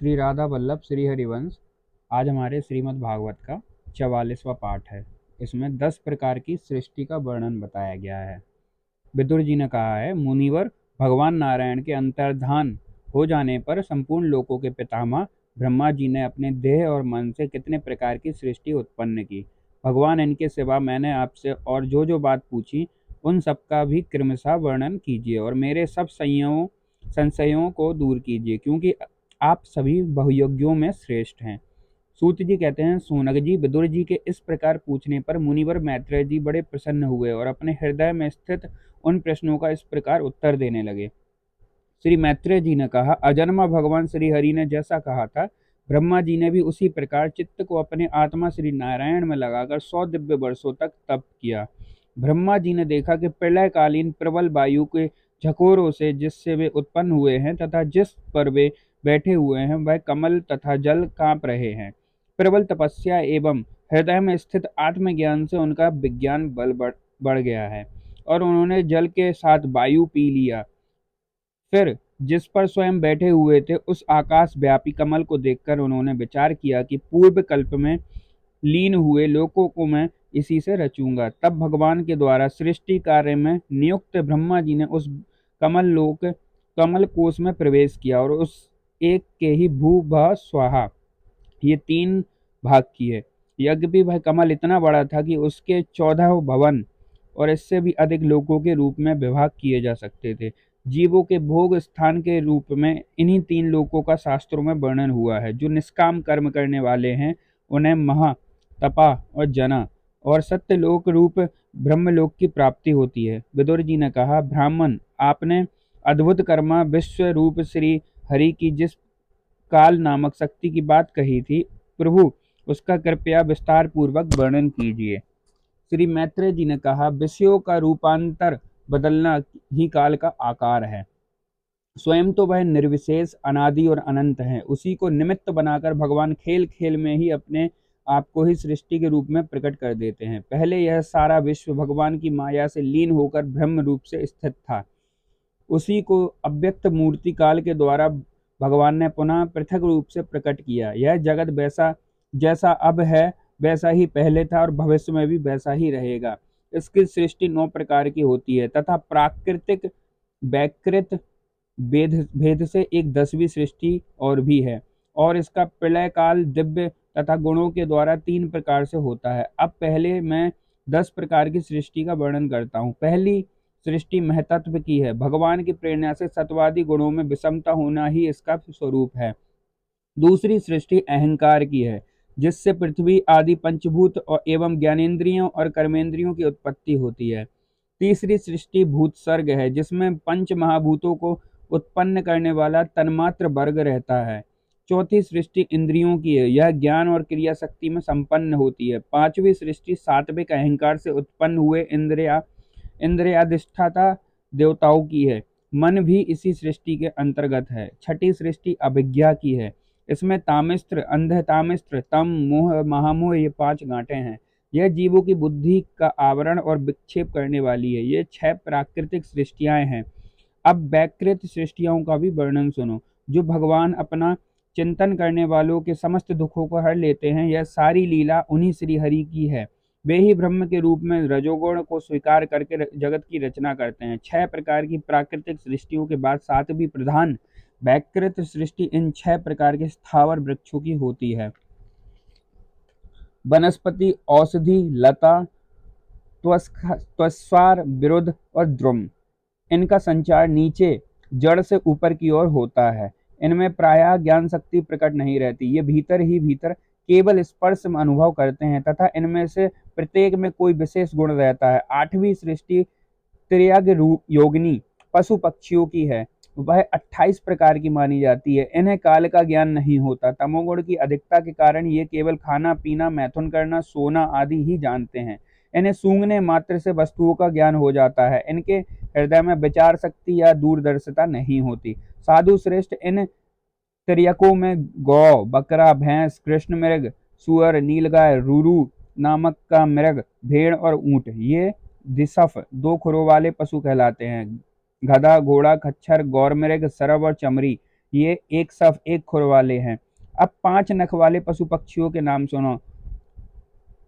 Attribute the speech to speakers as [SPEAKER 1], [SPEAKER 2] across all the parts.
[SPEAKER 1] श्री राधा वल्लभ श्री हरिवंश। आज हमारे श्रीमद् भागवत का 44वां पाठ है। इसमें 10 प्रकार की सृष्टि का वर्णन बताया गया है। विदुर जी ने कहा है, मुनिवर, भगवान नारायण के अंतर्धान हो जाने पर संपूर्ण लोकों के पितामह ब्रह्मा जी ने अपने देह और मन से कितने प्रकार की सृष्टि उत्पन्न की। भगवान, इनके सिवा मैंने आपसे और जो जो बात पूछी उन सब का भी क्रमशः वर्णन कीजिए और मेरे सब संशयों को दूर कीजिए, क्योंकि आप सभी बहुयोग्यों में श्रेष्ठ हैं। सूत जी कहते हैं, सूनक जी, विदुर जी के इस प्रकार पूछने पर मुनिवर मैत्रेय जी बड़े प्रसन्न हुए और अपने हृदय में स्थित उन प्रश्नों का इस प्रकार उत्तर देने लगे। श्री मैत्रेय जी ने कहा, अजन्मा भगवान श्री हरि ने जैसा कहा था, ब्रह्मा जी ने भी उसी प्रकार चित्त को अपने आत्मा श्री नारायण में लगाकर 100 दिव्य वर्षों तक तप किया। ब्रह्मा जी ने देखा कि प्रलयकालीन प्रबल वायु के झकोरों से जिससे वे उत्पन्न हुए हैं तथा जिस पर वे बैठे हुए हैं वह कमल तथा जल कांप रहे हैं। प्रबल तपस्या एवं हृदय में स्थित आत्मज्ञान से उनका विज्ञान बल बढ़ गया है और उन्होंने जल के साथ वायु पी लिया। फिर जिस पर स्वयं बैठे हुए थे उस आकाश व्यापी कमल को देखकर उन्होंने विचार किया कि पूर्व कल्प में लीन हुए लोकों को मैं इसी से रचूंगा। तब भगवान के द्वारा सृष्टि कार्य में नियुक्त ब्रह्मा जी ने उस कमल कोश में प्रवेश किया और उस एक के ही भू भ स्वाहा ये 3 भाग किए। यज्ञ वह कमल इतना बड़ा था कि उसके 14 भवन और इससे भी अधिक लोकों के रूप में विभाग किए जा सकते थे। जीवों के भोग स्थान के रूप में इन्हीं 3 लोकों का शास्त्रों में वर्णन हुआ है। जो निष्काम कर्म करने वाले हैं उन्हें महा, तपा और जना और सत्यलोक रूप ब्रह्मलोक की प्राप्ति होती है। विदुर जी ने कहा, ब्राह्मण, आपने अद्भुत कर्मा विश्व रूप श्री हरि की जिस काल नामक शक्ति की बात कही थी, प्रभु उसका कृपया विस्तार पूर्वक वर्णन कीजिए। श्री मैत्रेय जी ने कहा, विषयों का रूपांतर बदलना ही काल का आकार है। स्वयं तो वह निर्विशेष, अनादि और अनंत है। उसी को निमित्त बनाकर भगवान खेल खेल में ही अपने आप को ही सृष्टि के रूप में प्रकट कर देते हैं। पहले यह सारा विश्व भगवान की माया से लीन होकर ब्रह्म रूप से स्थित था। उसी को अव्यक्त मूर्ति काल के द्वारा भगवान ने पुनः पृथक रूप से प्रकट किया। यह जगत वैसा जैसा अब है वैसा ही पहले था और भविष्य में भी वैसा ही रहेगा। इसकी सृष्टि 9 प्रकार की होती है तथा प्राकृतिक वैकृत भेद से एक 10वीं सृष्टि और भी है, और इसका प्रलय काल दिव्य तथा गुणों के द्वारा 3 प्रकार से होता है। अब पहले मैं 10 प्रकार की सृष्टि का वर्णन करता हूँ। पहली सृष्टि महतत्व की है। भगवान की प्रेरणा से सत्वादी गुणों में विषमता होना ही इसका स्वरूप है। दूसरी सृष्टि अहंकार की है, जिससे पृथ्वी आदि पंचभूत और एवं ज्ञानेंद्रियों और कर्मेंद्रियों की उत्पत्ति होती है। तीसरी सृष्टि भूत सर्ग है, जिसमें पंच महाभूतों को उत्पन्न करने वाला तन्मात्र वर्ग रहता है। चौथी सृष्टि इंद्रियों की है, यह ज्ञान और क्रिया शक्ति में संपन्न होती है। पांचवी सृष्टि सात्विक अहंकार से उत्पन्न हुए इंद्रियाधिष्ठाता देवताओं की है। मन भी इसी सृष्टि के अंतर्गत है। छठी सृष्टि अभिज्ञा की है। इसमें तामिस्त्र, अंधतामिस्त्र, तम, मोह, महामोह ये 5 गांठें हैं। यह जीवों की बुद्धि का आवरण और विक्षेप करने वाली है। ये 6 प्राकृतिक सृष्टियां हैं। अब वैकृत सृष्टियों का भी वर्णन सुनो। जो भगवान अपना चिंतन करने वालों के समस्त दुखों को हर लेते हैं, यह सारी लीला उन्हीं श्री हरि की है। वे ही ब्रह्म के रूप में रजोगुण को स्वीकार करके जगत की रचना करते हैं। 6 प्रकार की प्राकृतिक सृष्टियों के बाद 7वीं प्रधान वैकृत सृष्टि इन 6 प्रकार के स्थावर वृक्षों की होती है। वनस्पति, औषधि, लता, त्वस्वार, विरुद्ध और द्रुम। इनका संचार नीचे जड़ से ऊपर की ओर होता है। इनमें प्रायः ज्ञान शक्ति प्रकट नहीं रहती। ये भीतर ही भीतर केवल स्पर्श में अनुभव करते हैं तथा इनमें से प्रत्येक में कोई विशेष गुण रहता है। 8वीं सृष्टि त्रियग योगिनी पशु पक्षियों की है। वह 28 प्रकार की मानी जाती है। इन्हें काल का ज्ञान नहीं होता। तमोगुण की अधिकता के कारण ये केवल खाना पीना, मैथुन करना, सोना आदि ही जानते हैं। इन्हें सूंघने मात्र से वस्तुओं का ज्ञान हो जाता है। इनके हृदय में विचार शक्ति या दूरदर्शिता नहीं होती। साधु श्रेष्ठ, इन तिर्यकों में गौ, बकरा, भैंस, कृष्ण मृग, सुअर, नीलगाय, रूरू नामक का मृग, भेड़ और ऊंट ये दिसफ 2 खुरों वाले पशु कहलाते हैं। गधा, घोड़ा, खच्चर, गौरमृग, सरव और चमरी ये एक सफ एक खुर वाले हैं। अब 5 नख वाले पशु पक्षियों के नाम सुनो।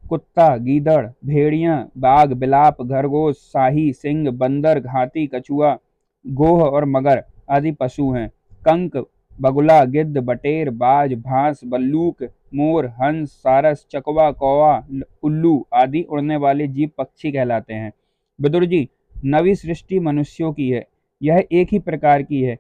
[SPEAKER 1] कुत्ता, गीदड़, भेड़िया, बाघ, बिलाप, खरगोश, शाही, सिंह, बंदर, हाथी, कछुआ, गोह और मगर आदि पशु हैं। कंक, बगुला, गिद्ध, बटेर, बाज, भांस, बल्लूक, मोर, हंस, सारस, चकवा, कौवा, उल्लू आदि उड़ने वाले जीव पक्षी कहलाते हैं। विदुर जी, नवी सृष्टि मनुष्यों की है। यह एक ही प्रकार की है।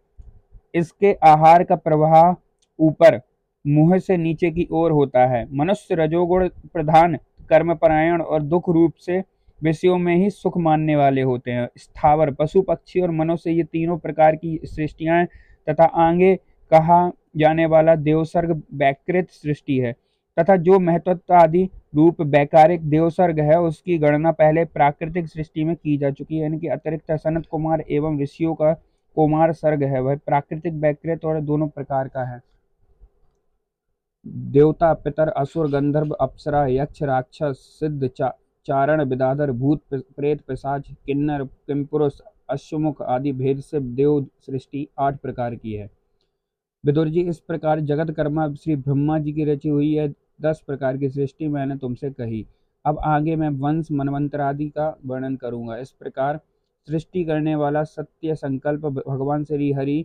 [SPEAKER 1] इसके आहार का प्रवाह ऊपर मुंह से नीचे की ओर होता है। मनुष्य रजोगुण प्रधान, कर्मपरायण और दुख रूप से विषयों में ही सुख मानने वाले होते हैं। स्थावर, पशु, पक्षी और मनुष्य ये तीनों प्रकार की सृष्टियां तथा आगे कहा जाने वाला देवसर्ग वैकृत सृष्टि है तथा जो महत्वत्व आदि रूप वैकारिक देवसर्ग है उसकी गणना पहले प्राकृतिक सृष्टि में की जा चुकी है। इनके अतिरिक्त सनत कुमार एवं ऋषियों का कुमार सर्ग है वह प्राकृतिक वैकृत और दोनों प्रकार का है। देवता, पितर, असुर, गंधर्व, अप्सरा, यक्ष, राक्षस, सिद्ध, चारण, विदाधर, भूत, प्रेत, पिशाच, किन्नर, किमपुरुष, अश्वमुख आदि भेद से देव सृष्टि 8 प्रकार की है। विदुर जी, इस प्रकार जगत कर्मा श्री ब्रह्मा जी की रची हुई है 10 प्रकार की सृष्टि मैंने तुमसे कही। अब आगे मैं वंश मनवंतर आदि का वर्णन करूंगा। इस प्रकार सृष्टि करने वाला सत्य संकल्प भगवान श्री हरि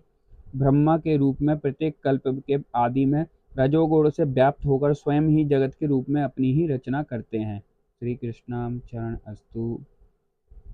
[SPEAKER 1] ब्रह्मा के रूप में प्रत्येक कल्प के आदि में रजोगुण से व्याप्त होकर स्वयं ही जगत के रूप में अपनी ही रचना करते हैं। श्री कृष्णाम चरण अस्तु।